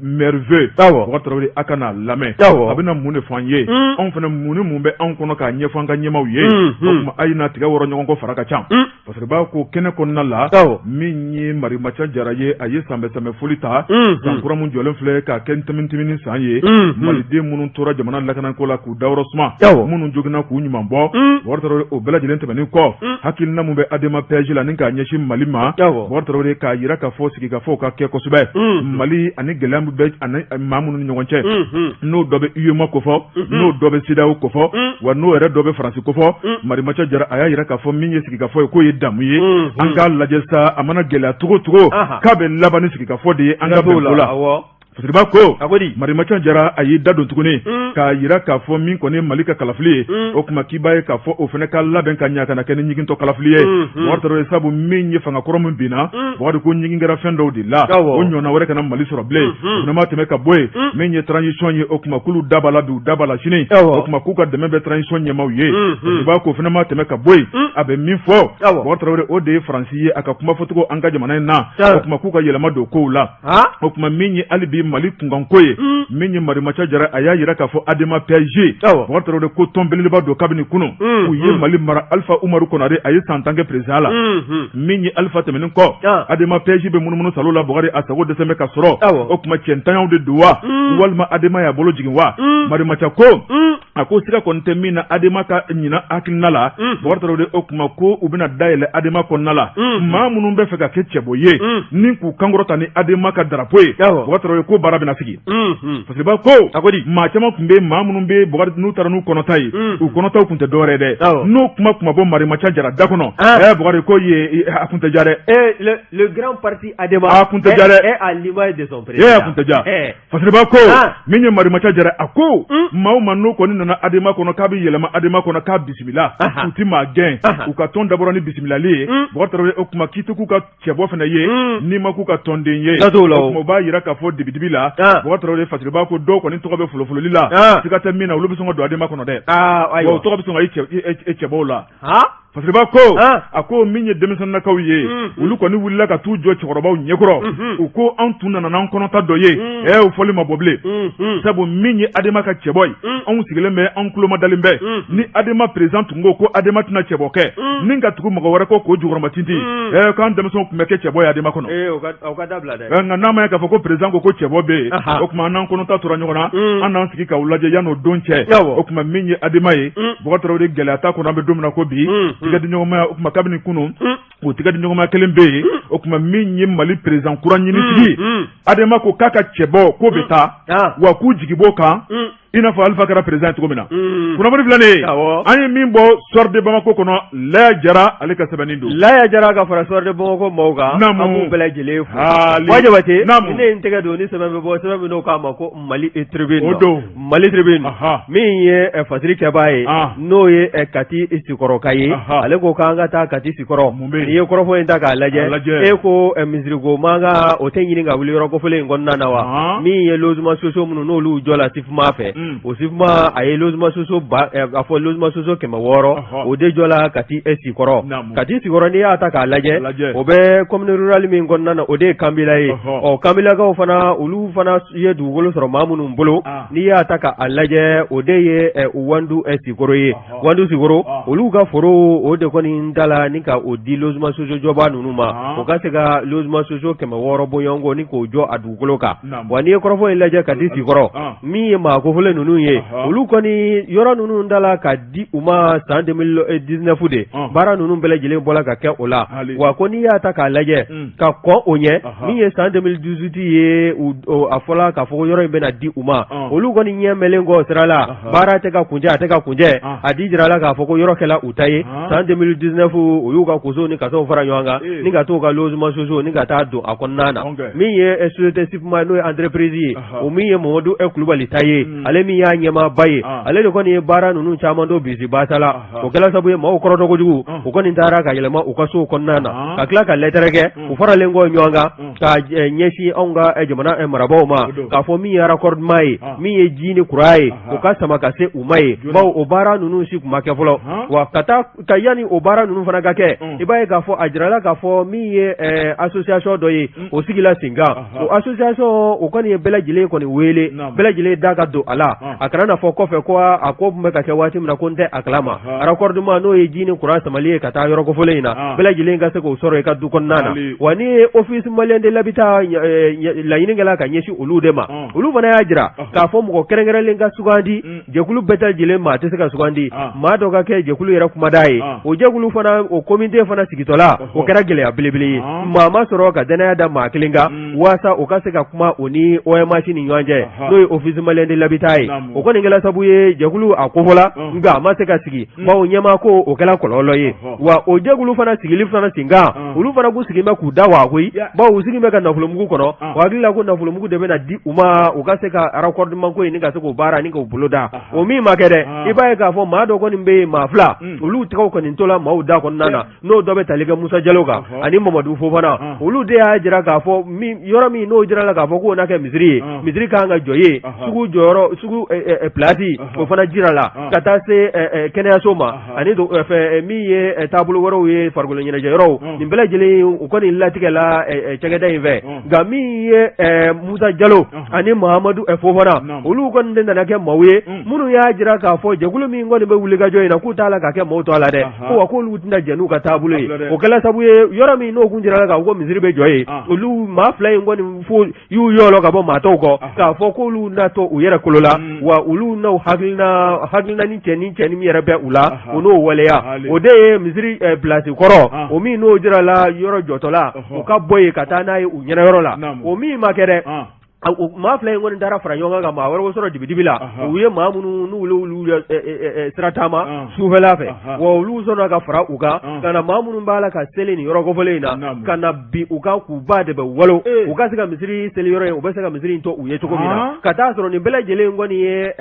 merveille Bɔkari Tarawele a ka n'a lamɛn a bɛna mun de fɔ an ye anw fana mun ni mun bɛ anw kɔnɔ k'a ɲɛfɔ an ka ɲɛmaaw ye o tuma a ye na tigɛ wɔrɔ ɲɔgɔn kɔ fara ka ca parce que b'a ko kɛnɛ kɔnɔna la min ye Marimacha Jara ye a ye sanbɛ foli ta san kura min jɔlen filɛ k'a kɛ tɛmɛn san ye maliden minnu tora jamana lakanako la k'u dayɔrɔ suma minnu joginna k'u ɲuman bɔ Bɔkari Tarawele o bɛɛ lajɛlen tɛmɛnen kɔ hakilina min bɛ Adema PAJ la ni k'a ɲɛsin Mali ma Bɔkari Tarawele k'a jira k'a fɔ sigikafɔw ka kɛ kosɛbɛ Mali ani gɛlɛya min bɛ ani maa minnu ni ɲɔgɔn cɛ n'o dɔ bɛ UEMOA kofɔ n'o dɔ bɛ CEDEAO kofɔ wa n'o yɛrɛ dɔ bɛ Faransi kofɔ Marimacha Jara a y'a jira k'a fɔ min ye sigikafɔ ye k'o ye damu ye an k'a lajɛ sa a mana gɛlɛya cogo o cogo k'a bɛ laban ni sigikafɔ de ye an ka bɛn o la fasiriba ko Marimacha Jara a y'i da don tuguni k'a jira k'a fɔ min kɔni Mali ka kalafili ye o tuma k'i b'a ye k'a fɔ o fana ka labɛn ka ɲa ka na kɛ ni ɲigintɔ kalafili ye Bɔkari Tarawele sabu min ye fanga kɔrɔ min binna Bɔkari ko ɲigin kɛra fɛn dɔw de la o ɲɔgɔnna wɛrɛ kana Mali sɔrɔ bilen o fana ma tɛmɛ ka bɔ yen min ye transition ye o tuma k'olu daba la bi u daba la sini o tuma k'u ka dɛmɛ bɛ transition ɲɛmaaw ye fasiriba ko o fana ma tɛmɛ ka bɔ yen a bɛ min fɔ Bɔkari Tarawele o de ye Faransi ye a ka kuma fɔcogo an ka jamana in na o tuma k'u ka yɛlɛma don kow la o tuma min ye hali bi Mali kunkanko ye min ye Marimacha Jara a y'a jira k'a fɔ Adema PAJ Bɔkari Tarawele ko tɔn belebeleba don kabini kunun u ye Mali mara Alpha Umaru Konare a ye san 10 kɛ président la min ye Alpha tɛmɛnen kɔ Adema PAJ bɛ munumunu salo la Bɔkari a sago dɛsɛ bɛ ka sɔrɔ o tuma cɛntanyaw de don wa walima Adema y'a bolo jigin wa Marimacha ko a ko siga kɔni tɛ min na Adema ka ɲina hakilina la Bɔkari Tarawele o tuma ko u bɛna dayɛlɛ Adema kɔnɔna la maa minnu bɛ fɛ ka kɛ cɛbɔ ye ni k'u kankɔrɔta ni Adema ka drapeau ye Bɔkari Tarawele ko baara bɛna sigi fasiriba ko maa caman tun bɛ maa minnu bɛ Bɔkari n'u taara n'u kɔnɔta ye u kɔnɔtaw tun tɛ dɔwɛrɛ dɛ n'o kuma bɔ Marimacha Jara da kɔnɔ Bɔkari ko ye a kun tɛ ja dɛ le grand parti Adema a kun tɛ ja dɛ est à l'image de son président a kun tɛ ja fasiriba ko min ye Marimacha Jara a ko maa o maa n'o kɔni nana donna adema kono k'a bɛ yɛlɛma adema kono k'a bisimila u ti maa gɛn u ka tɔn dabɔra ni bisimilali ye Bubakari Traoré o kuma k'i tɛ k'u ka cɛbɔ fana ye n'i ma k'u ka tɔnden ye o kuma o b'a yira k'a fɔ dibi la Bubakari Traoré fasiriba ko dɔw kɔni tɔgɔ bɛ folofololi la siga tɛ min na olu bɛ sɔn ka don adema kɔnɔ dɛ wa o tɔgɔ bɛ sɔn ka i cɛbɔw la fasiriba ko a ko min ye denmisɛnninakaw ye olu kɔni wulila ka t'u jɔ cɛkɔrɔbaw ɲɛkɔrɔ u ko anw tun nana n'an kɔnɔta dɔ ye o fɔli ma bɔ bilen sabu min ye adema ka cɛbɔ ye anw sigilen bɛ anw tulo dalen bɛ ni adema président tun ko adema tɛna cɛbɔ kɛ ni ka tugu mɔgɔ wɛrɛ k'o jukɔrɔma tintin k'an denmisɛnw tun bɛ kɛ cɛbɔ ye adema kɔnɔ nka n'a ma ye k'a fɔ ko président ko cɛbɔ bɛ yen o tuma n'an kɔnɔta tora ɲɔgɔn na an n'an sigi k'aw lajɛ yan'o don cɛ o tuma min ye adema ye Bubakari Traoré gɛlɛya t'a kɔnɔ an bɛ don min na ko bi tigɛdiɲɔgɔnmaya o tuma kabini kunun o tigɛdiɲɔgɔnmaya kelen bɛ yen o tuma min ye Mali président kura ɲinitigi adema ko k'a ka cɛbɔ k'o bɛ taa wa k'u jigi b'o kan i n'a fɔ Alifa kɛra président cogo min na kunnafoni filanin an ye min bɔ Sɔri de Bamako kɔnɔ Laya Jara ale ka sɛbɛnni don Laya Jara ka fara Sɔri de Bamako maaw kan an b'u bɛɛ lajɛlen fo wa Jabate ni ne ye n tɛgɛ don ni sɛbɛn bɛ bɔ sɛbɛn min n'o k'a ma ko Mali Tribune o don Mali Tribune min ye fasiri kɛbaa ye n'o ye Kati Sikɔrɔ ka ye ale ko k'an ka taa Kati Sikɔrɔ n'i ye kɔrɔfɔ in ta k'a lajɛ e ko misiriko mankan o tɛ ɲini ka wuli yɔrɔ kɔfɛlen in kɔnɔna na wa min ye logement sociaux minnu n'olu jɔ la SIFMA fɛ o SIFMA a ye logement sociaux a fɔ logement sociaux 600 o de jɔ la Kati Sikɔrɔ Kati Sikɔrɔ n'i y'a ta k'a lajɛ o bɛ commune rurale min kɔnɔna na o de ye Kanbila ye Kanbilakaw fana olu fana ye dugukolo sɔrɔ maa minnu bolo n'i y'a ta k'a lajɛ o de ye Wandu Sikɔrɔ ye Wandu Sikɔrɔ olu ka foro o de kɔni ta la ni ka o di logement sociaux jɔbaa ninnu ma o ka se ka logement sociaux 600 bɔɲɔgɔnko ni k'o jɔ a dugukolo kan wa n'i ye kɔrɔfɔ in lajɛ Kati Sikɔrɔ min ye maa kofɔlen ninnu ye olu kɔni yɔrɔ ninnu da la ka di u ma san 2019 de baara ninnu bɛɛ lajɛlen bɔra ka kɛ o la wa ko n'i y'a ta k'a lajɛ ka kɔn o ɲɛ min ye san 2018 ye a fɔla k'a fɔ ko yɔrɔ in bɛna di u ma olu kɔni ɲɛ mɛlen kɔ sira la baara tɛ ka kunjɛ a tɛ ka kunjɛ a di jira la k'a fɔ ko yɔrɔ kɛla u ta ye san 2019 u y'u ka kuso ni kasow fara ɲɔgɔn kan ni ka t'u ka logement sociaux ni ka taa don a kɔnɔna na min ye société SIFMA n'o ye entreprise ye o min ye Mamadu Kulubali ta ye ale min y'a ɲɛmaaba ye ale de kɔni ye baara ninnu caman don bisi baasa la o kɛla sabu ye maaw kɔrɔtɔ kojugu u kɔni taara ka yɛlɛma u ka sow kɔnɔna na ka tila ka lettre kɛ u faralen kɔ ɲɔgɔn kan ka ɲɛsin anw ka jamana marabaaw ma k'a fɔ min ye raccordement ye min ye ji ni courant ye o ka sama ka se u ma ye bawo o baara ninnu si tun ma kɛ fɔlɔ wa ka yanni o baara ninnu fana ka kɛ i b'a ye k'a fɔ a jirala k'a fɔ min ye association dɔ ye o sigila sen kan o association o kɔni ye bɛɛ lajɛlen kɔni wele bɛɛ lajɛlen da ka don a la a kana na fɔ kɔfɛ ko a ko tun bɛ ka kɛ waati min na ko n tɛ a kalama raccordement n'o ye ji ni courant samali ye ka taa yɔrɔ kofɔlen in na bɛɛ lajɛlen ka se k'o sɔrɔ i ka du kɔnɔna na wa ni ye office malien de l'habitat laɲinikɛla ka ɲɛsin olu de ma olu fana y'a jira k'a fɔ mɔgɔ kɛrɛnkɛrɛnlen ka sugandi jɛkulu bɛɛ lajɛlen maa tɛ se ka sugandi maa dɔ ka kɛ jɛkulu yɛrɛ kumada ye o jɛkulu fana o comité fana sigitɔla o kɛra gɛlɛya belebele ye maa ma sɔrɔ ka danaya da maa kelen kan waasa o ka se ka kuma o ni OMH ni ɲɔgɔn cɛ n'o ye office malien de l'habitat ye o kɔni kɛla sabu ye jɛkulu a kofɔla nka a ma se ka sigi bawo ɲɛmaa ko o kɛla kɔlɔlɔ ye wa o jɛkulu fana sigili fana sen kan olu fana k'u sigi bɛ k'u da waa koyi bawo u sigi bɛ ka nafolomugu kɔnɔ o hakili la ko nafolomugu de bɛna di u ma u ka se ka raccordement ko ye ni ka se k'o baara ni k'o bolo da o min ma kɛ dɛ i b'a ye k'a fɔ maa dɔ kɔni bɛ yen maa fila olu tɛgɛw kɔni tola maaw da kɔnɔna na n'o dɔ bɛ tali kɛ Musa Jalo kan ani Mamadu Fofana olu de y'a jira k'a fɔ yɔrɔ min n'o jira la k'a fɔ k'o na kɛ misiri ye misiri kan ka jɔ ye sugu jɔyɔrɔ sugu plati o fana jira la ka taa se kɛnɛyaso ma ani min ye taabolo wɛrɛw ye farikolo ɲɛnajɛ yɔrɔw nin bɛɛ lajɛlen u kɔni latigɛ la cɛkɛda in fɛ nka min ye Musa Jalo ani Mahamadu Fofana olu kɔni de nana kɛ maaw ye minnu y'a jira k'a fɔ jɛkulu min kɔni bɛ wulikajɔ in na k'u t'a la ka kɛ maaw to a la dɛ ko wa k'olu tɛna jɛn n'u ka taabolo ye o kɛla sabu ye yɔrɔ min n'o kun jira la k'a fɔ ko misiri bɛ jɔ ye olu maa fila in kɔni fo y'u yɔlɔ ka bɔ maa tɔw kɔ k'a fɔ k'olu natɔ u yɛrɛ kolo la wa olu n'u hakilina ni cɛ ni min yɛrɛ bɛ u la u n'o waleya o de ye misiri pilasi kɔrɔ o min n'o jira la yɔrɔ jɔtɔla u ka bɔ yen ka taa n'a ye u ɲɛnayɔrɔ la o min ma kɛ dɛ maa fila in kɔni taara fara ɲɔgɔn kan maa wɛrɛ sɔrɔ dibi la u ye maa minnu n'u sira taama sufɛla fɛ wa olu sɔnna ka fara u kan ka na maa minnu b'a la ka seli nin yɔrɔ kɔfɔlen in na ka na bi u kan k'u ba de bɛ walo u ka se ka misiri seli yɔrɔ in u bɛ se ka misiri in to u ye cogo min na ka taa sɔrɔ nin bɛɛ lajɛlen kɔni ye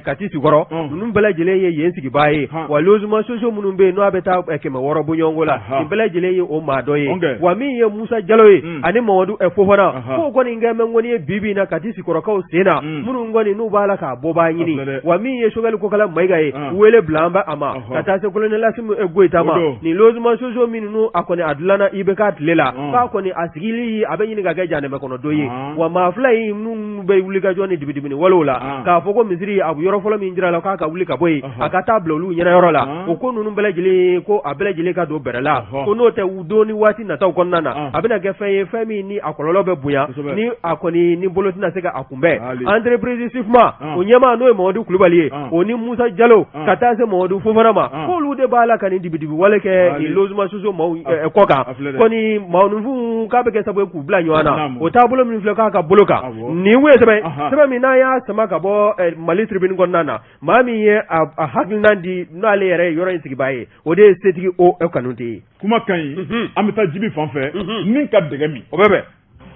kati sikɔrɔ ninnu bɛɛ lajɛlen ye yen sigibaa ye wa logement sociaux minnu bɛ yen n'o bɛ taa 100 bɔ ɲɔgɔn la nin bɛɛ lajɛlen ye o maa dɔ ye wa min ye Musa Jalo ye ani Mamadu Fofana k'o kɔni kɛ mɛ kɔni ye bibi na kati sikɔrɔkaw sen na minnu kɔni n'u b'a la k'a bɔ b'a ɲini wa min ye Choguel Kokala Mayiga ye wele bila an bɛ a ma ka taa se colonel Assimi Goïta ma nin logement sociaux minnu a kɔni a dilanna IBK tile la k'a kɔni a sigili a bɛ ɲini ka kɛ janɛmɛ kɔnɔ dɔ ye wa maa fila in minnu bɛ wuli ka jɔ ni dibi walew la k'a fɔ ko misiri a yɔrɔ fɔlɔ min jira la k'a ka wuli ka bɔ yen a ka taa bila olu ɲɛnayɔrɔ la o ko ninnu bɛɛ lajɛlen ko a bɛɛ lajɛlen ka don bɛrɛ la ko n'o tɛ u don ni waati nataw kɔnɔna na a bɛna kɛ fɛn ye fɛn min ni a kɔlɔlɔ bɛ bonya ni a kɔni ni bolo tɛna se ka a kunbɛn entreprise Sifma o ɲɛmaa n'o ye Mamadu Kulibali ye o ni Musa Jalo ka taa se Mamadu Fofana ma k'olu de b'a la ka nin dibi wale kɛ nin logement sociaux maaw kɔ kan ko ni maaninfin k'a bɛ kɛ sababu ye k'u bila ɲɔgɔn na o taabolo min filɛ k'a ka bolo kan nin kun ye sɛbɛn min n'a y'a sama ka bɔ Mali tribune kɔnɔna na maa min ye a hakilina di n'ale yɛrɛ ye yɔrɔ in sigibaa ye o de ye setigi o Kanute ye kuma ka ɲi an bɛ taa Jibi fan fɛ min ka dɛgɛ min o bɛ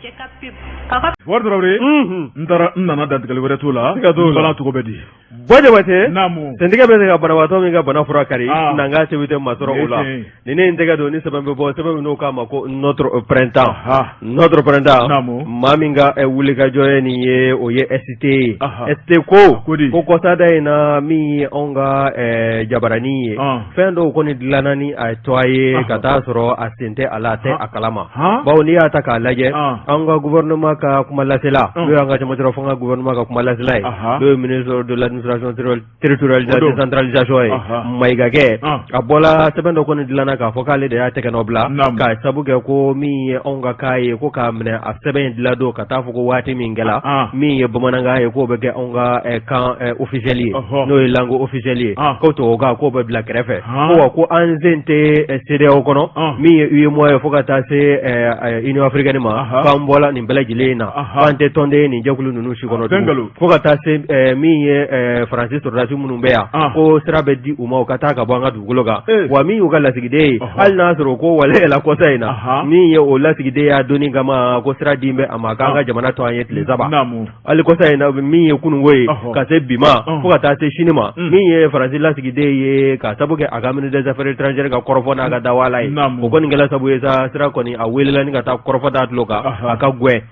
Tarawele n taara n nana dantigɛli wɛrɛ t'o la bana cogo bɛ di Bɔjabate sɛntigɛ bɛ se ka banabaatɔ min ka bana fura kari n'an ka se tɛ masɔrɔ o la ni ne in tɛgɛ don ni sɛbɛn bɛ bɔ sɛbɛn n'o k'a ma ko notre printemps maa min ka wuli ka jɔ ye nin ye o ye ST ye ST ko kɔsada in na min ye anw ka jabaranin ye fɛn dɔw kɔni dilanna ni a to a ye ka taa sɔrɔ a sen tɛ a la a tɛ a kalama bawo n'i y'a ta k'a lajɛ an ka gouvernement ka kuma lasela n'o y'an ka camanjɔrɔ fanga gouvernement ka kuma lasela ye n'o ye ministre de l'administration territoriale décentralisation ye Mayiga kɛ a bɔla sɛbɛn dɔ kɔni dilanna k'a fɔ k'ale de y'a tɛgɛ nɔ bila k'a sabu kɛ ko min ye anw ka k'a ye ko k'a minɛ a sɛbɛn in dilan don ka taa fɔ ko waati min kɛla min ye bamanankan ye k'o bɛ kɛ anw ka kan officiel ye n'o ye langue officiel ye ko tubabukan k'o bɛ bila kɛrɛfɛ ko wa ko an sen tɛ CEDEAO kɔnɔ min ye UEMOA ye fo ka taa se Union africaine ma k'an bɔla nin bɛɛ lajɛlen na k'an tɛ tɔnden nin jɛkulu ninnu si kɔnɔ fo ka taa se min ye Faransi sɔrɔdasi minnu bɛ yan ko sira bɛ di u ma u ka taa ka bɔ an ka dugukolo kan wa min y'u ka lasigiden ye hali n'a sɔrɔ ko wale yɛlɛ kɔsa in na min ye o lasigiden y'a donni kama ko sira di bɛ a ma k'an ka jamana to an ye tile saba hali kɔsa in na min ye kununko ye ka se bi ma fo ka taa se sini ma min ye Faransi lasigiden ye ka sabu kɛ a ka ministre des affaires étrangères ka kɔrɔfɔ n'a ka dawala ye o kɔni kɛla sabu ye sa sira kɔni a welela ni ka taa kɔrɔfɔ d'a tulo kan a ka gwɛ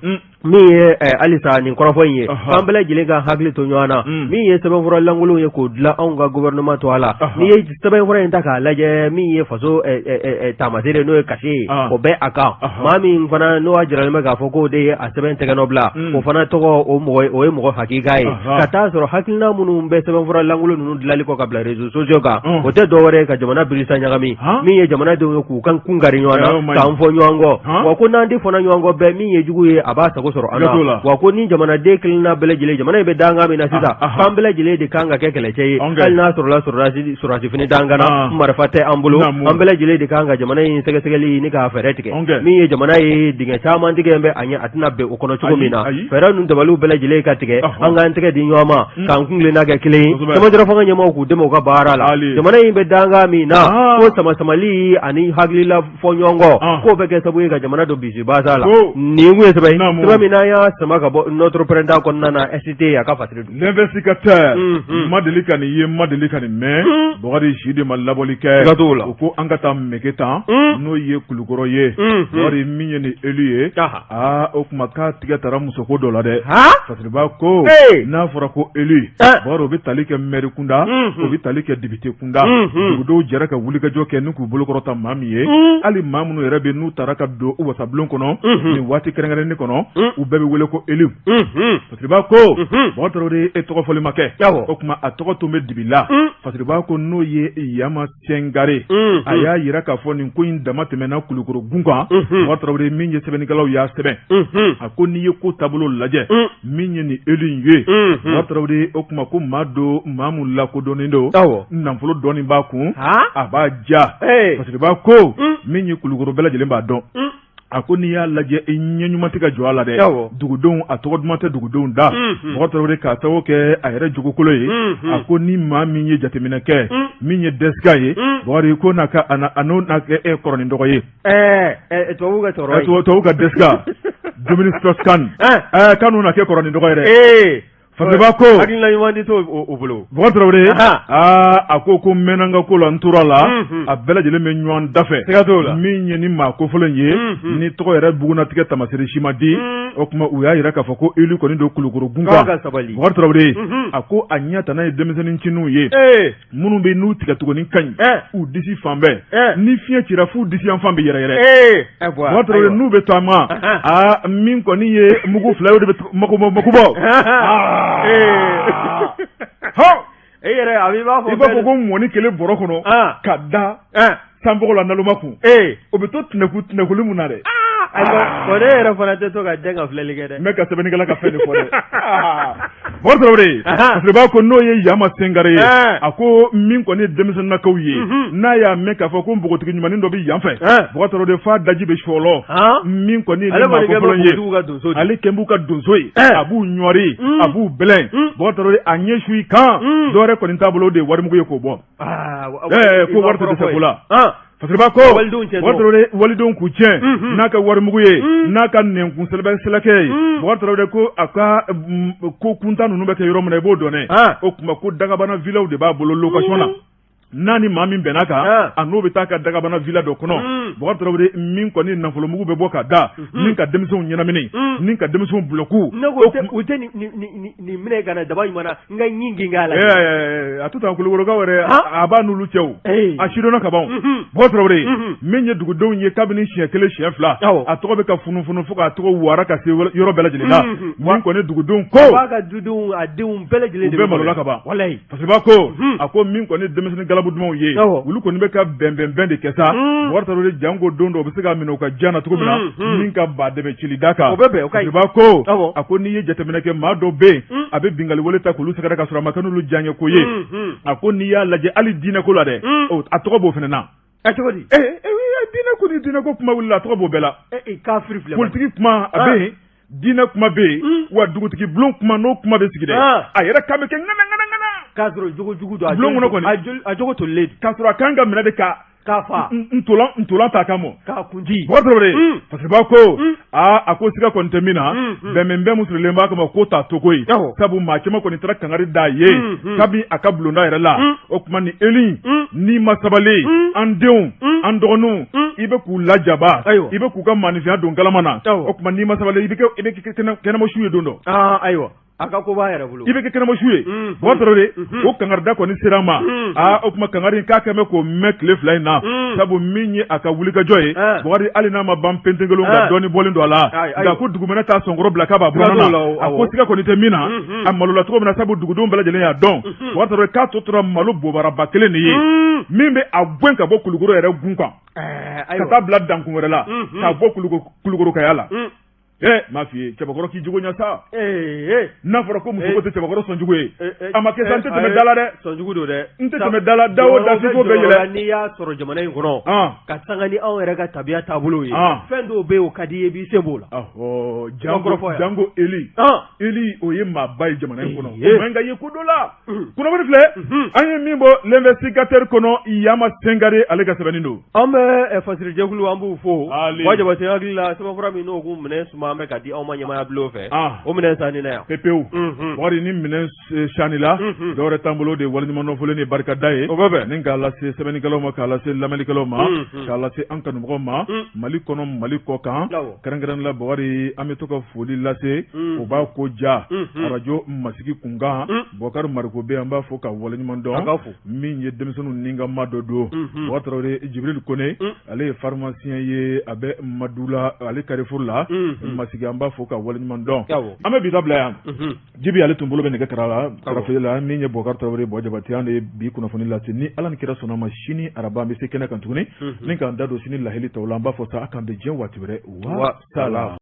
min ye halisa nin kɔrɔfɔ in ye k'an bɛɛ lajɛlen ka hakili to ɲɔgɔn na min ye sɛbɛnfura lankolonw ye k'o dilan anw ka gouvernement to a la n'i ye sɛbɛnfura in ta k'a lajɛ min ye faso taamaseere n'o ye kase ye o bɛ a kan maa min fana n'o y'a jiralen bɛ k'a fɔ k'o de ye a sɛbɛn tɛgɛnɔ bila o fana tɔgɔ o ye mɔgɔ hakika ye ka taa sɔrɔ hakilina minnu bɛ sɛbɛnfura lankolon ninnu dilanli kɔ ka bila réseaux sociaux kan o tɛ dɔwɛrɛ ye ka jamana birisa ɲagami min ye jamanadenw ye k'u kan kun kari ɲɔgɔn na k'an fɔ ɲɔgɔn kɔ wa ko n'an tɛ fɔna ɲɔgɔn kɔ bɛɛ min ye jugu ye a b'a sago sɔrɔ an na wa ko ni jamanaden kelenna bɛɛ lajɛlen jamana in bɛ dangan min na sisan k'an bɛɛ lajɛlen de kan ka kɛ kɛlɛcɛ ye hali n'a sɔrɔla sɔrɔdasi fini dangana marifa tɛ an bolo an bɛɛ lajɛlen de kan ka jamana in sɛgɛsɛgɛli ni k'a fɛɛrɛ tigɛ min ye jamana ye dingɛ caman tigɛ bɛ a ɲɛ a tɛna bɛn o kɔnɔ cogo min na fɛɛrɛ ninnu dabaliw bɛɛ lajɛlen ka tigɛ an k'an tɛgɛ di ɲɔgɔn ma k'an kunkilenna kɛ kelen ye camanjɔrɔ fanga ɲɛmɔgɔw k'u dɛmɛ u ka baara la jamana in bɛ dangan min na ko sama-samali ani hakilila fɔ ɲɔgɔn kɔ k'o bɛ kɛ sabu ye ka jamana don bisi baasa la nin kun ye sɛbɛn min n'an y'a sama ka bɔ notre printemps kɔnɔna na ST a ka fasiri don l'investigateur ma deli ka nin ye ma deli ka nin mɛn Bɔkari Sidi ma labɔli kɛ u ko an ka taa Mɛkɛ tan n'o ye Kulukɔrɔ ye Bɔkari min ye nin élu ye o kuma k'a tigɛ taara musoko dɔ la dɛ fasiriba ko n'a fɔra ko élu Bɔkari o bɛ tali kɛ maire kunda o bɛ tali kɛ député kunda dugudenw jɛra ka wulikajɔ kɛ n'u k'u bolokɔrɔta maa min ye hali maa minnu yɛrɛ bɛ n'u taara ka don u wasabulon kɔnɔ nin waati kɛrɛnkɛrɛnnen kɔnɔ u bɛɛ bɛ wele ko élu fasiriba ko Bɔkari de e tɔgɔ fɔli ma kɛ o kuma a tɔgɔ tun bɛ dibi la fasiriba ko n'o ye Yama Sengare a y'a yira k'a fɔ nin ko in dama tɛmɛna Kulukɔrɔ gun kan Bɔkari min ye sɛbɛnnikɛlaw y'a sɛbɛn a ko n'i ye ko taabolo lajɛ min ye nin élu in ye Bɔkari o kuma ko maa don maa mun lakodɔnnen don nafolo dɔɔnin b'a kun a b'a ja fasiriba ko min ye Kulukɔrɔ bɛɛ lajɛlen b'a dɔn a ko n'i y'a lajɛ i ɲɛ ɲuman tɛ ka jɔ a la dɛ dugudenw a tɔgɔ duman tɛ dugudenw da mɔgɔ Tarawele k'a sababu kɛ a yɛrɛ jogokolo ye a ko ni maa min ye jateminɛ kɛ min ye dɛsɛka ye Bakari ko n'a kɛ kɔrɔnin dɔgɔ ye tubabu ka dɛsɛka Dominique Strauss-Kahn k'anu na kɛ kɔrɔnin dɔgɔ yɛrɛ Fasiba ko hakilina ɲuman di t'o bolo Bakari Tarawele a ko mɛnna n ka ko la n tora la a bɛɛ lajɛlen bɛ ɲɔgɔn dafɛ siga t'o la min ye ni maa kofɔlen ye ni tɔgɔ yɛrɛ bugunatigɛ tamasere si ma di o tuma u y'a yira k'a fɔ ko élu kɔni don Kulukoro gunkan Bakari Tarawele a ko a ɲɛ tana ye denmisɛnnincinninw ye minnu bɛ n'u tigɛ tuguni ka ɲi u disi fan bɛɛ ni fiɲɛ cira f'u disi yan fan bɛ yɛrɛyɛrɛ Bakari Tarawele n'u bɛ taama min kɔni ye mugu fila ye o de bɛ makubɔ e yɛrɛ a b'a fɔ ko mɔni kelen bɔrɔ kɔnɔ ka da sanbɔgɔ la naloma kun o bɛ to tinɛkuli mun na dɛ ne yɛrɛ fana tɛ to ka den ka filɛli kɛ dɛ n bɛ ka sɛbɛnnikɛla ka fɛn de fɔ dɛ Bakari Tarawele parce que ko n'o ye Yama Sengare ye a ko min kɔni ye denmisɛnninnakaw ye n'a y'a mɛn k'a fɔ ko npogotigi ɲumanin dɔ bɛ yan fɛ Bakari Tarawele f'a daji bɛ sɔlɔ min kɔni ye maa kofɔlen ye ale kɛ b'u ka donso ye a b'u ɲɔri a b'u bɛlɛn Bakari Tarawele a ɲɛ su i kan dɔwɛrɛ kɔni t'a bolo o de ye warimugu ye k'o bɔ ko wari tɛ dɛsɛ ko la Fasiba ko walidenw k'u tiɲɛ n'a ka warimugu ye n'a ka nɛnkun sɛlɛkɛ ye Bakari Tarawele ko a ka ko kuntan ninnu bɛ kɛ yɔrɔ min na i b'o dɔn dɛ o tuma ko dagabana villaw de b'a bolo location na n'a ni maa min bɛnna kan a n'o bɛ taa ka dagabana villa dɔ kɔnɔ Bakari Tarawele min kɔni nafolomugu bɛ bɔ ka da ni ka denmisɛnw ɲɛnamini ni ka denmisɛnw buloku u tɛ nin minɛ ka na daba ɲuman na n ka ɲin gin k'a la a to tan Kulukorokaw yɛrɛ a b'a n'olu cɛw a sidɔnna ka ban Bakari Tarawele min ye dugudenw ye kabini siɲɛ kelen siɲɛ fila a tɔgɔ bɛ ka funufunu fo k'a tɔgɔ wara ka se yɔrɔ bɛɛ lajɛlen na min kɔni dugudenw ko a b'a ka dudenw a denw bɛɛ lajɛlen de bɛ malola ka ban Fasiba ko a ko min kɔni denmisɛnnin galabu dumanw ye olu kɔni bɛ ka bɛnbɛnbɛn de kɛ sa Bakari Tarawele janko don dɔ u bɛ se ka minɛ u ka diya na cogo min na min ka ba dɛmɛ cili da kan Fasiba ko a ko n'i ye jateminɛ kɛ maa dɔ bɛ yen a bɛ bingali wale ta k'olu sɛgɛrɛ ka sɔrɔ a ma kɛ n'olu diyaɲɛ ko ye a ko n'i y'a lajɛ hali diinɛ ko la dɛ a tɔgɔ b'o fana na cogo di diinɛ ko ni diinɛ ko kuma wulila a tɔgɔ b'o bɛɛ la politiki kuma a bɛ yen diinɛ kuma bɛ yen wa dugutigi bulon kuma n'o kuma bɛ sigi dɛ a yɛrɛ kan bɛ kɛ ŋana k'a sɔrɔ jogo don bulon kɔnɔ kɔni a jogo tolilen k'a sɔrɔ a kan ka minɛ de k'a fa ntolan ta kan mɔ k'a kunji Bakari Tarawele Fasiba ko a ko siga kɔni tɛ min na bɛnbɛnbɛn mun sirilen b'a kama k'o t'a to ko ye sabu maa caman kɔni taara kangari d'a ye kabi a ka bulonda yɛrɛ la o tuma ni Eli n'i ma sabali an denw an dɔgɔninw i bɛ k'u lajaba i bɛ k'u ka maanifinya don galama na o tuma n'i ma sabali i bɛ kɛ kɛnɛmasu ye don dɔ ayiwa a ka ko b'a yɛrɛ bolo i bɛ kɛ kɛnɛmasu ye Bakari Tarawele o kangarida kɔni sera a ma o tuma kangari in k'a kɛ mɛ k'o mɛn tile fila in na sabu min ye a ka wulikajɔ ye Bakari hali n'a ma ban pentenkelon ka dɔɔni bɔlen don a la nka ko dugumɛnɛ t'a sɔnkɔrɔ bila k'a b'a buranna na a ko siga kɔni tɛ min na a malola cogo min na sabu dugudenw bɛɛ lajɛlen y'a dɔn Bakari Tarawele k'a tɔ tora malo bobaraba kelen de ye min bɛ a gɛn ka bɔ Kulukoro yɛrɛ gun kan ka taa bila dankun wɛrɛ la k'a bɔ Kulukorokaya la m'a f'i ye cɛbakɔrɔ k'i jogo ɲɛ sa n'a fɔra ko muso ko tɛ cɛbakɔrɔ sɔnjugu ye a ma kɛ sa n tɛ tɛmɛ da la dɛ sɔnjugu don dɛ n tɛ tɛmɛ da la da o da fiko bɛ yɛlɛ n'i y'a sɔrɔ jamana in kɔnɔ ka sanga ni anw yɛrɛ ka tabiya taabolo ye fɛn dɔw bɛ yen o ka di i b'i se b'o la jango Eli o ye maaba ye jamana in kɔnɔ o man ka ye ko dɔ la kunnafoni filɛ an ye min bɔ l'investigateur kɔnɔ Yama Sengare ale ka sɛbɛnni don an bɛ fasirijɛkulu an b'u fo wa jabate hakili la sɛbɛnfura min n'o kun minɛ suma an bɛ ka di aw ma ɲamaya bulon fɛ o minɛn sanni na yan pepewu wari ni minɛn sanni la dɔwɛrɛ t'an bolo de waliɲuman dɔnfɔlen ni barikada ye o bɛɛ ni k'a lase sɛbɛnnikɛlaw ma k'a lase lamɛnnikɛlaw ma k'a lase an kanumɔgɔw ma Mali kɔnɔ Mali kɔ kan kɛrɛnkɛrɛnnen la Bakari an bɛ to ka foli lase o b'a ko ja arajo Masigi kunkan Bakari Mariko bɛ an b'a fɔ ka waliɲuman dɔn min ye denmisɛnninw ni ka maa dɔ don Bakari Tarawele Jibril Kone ale ye pharmacien ye a bɛ Madula ale Carrefour la Masigi an b'a fɔ ka waliɲuman dɔn an bɛ bi dabila yan Jibi ale tun bolo bɛ nɛgɛ karafe la min ye Bakari Tarawele Jabate an de ye bi kunnafoni lase ni Ala ni kira sɔnna ma sini araba an bɛ se kɛnɛ kan tuguni ni k'an da don sini laheli tɔw la an b'a fɔ sa a k'an bɛn diɲɛ waati wɛrɛ wa sala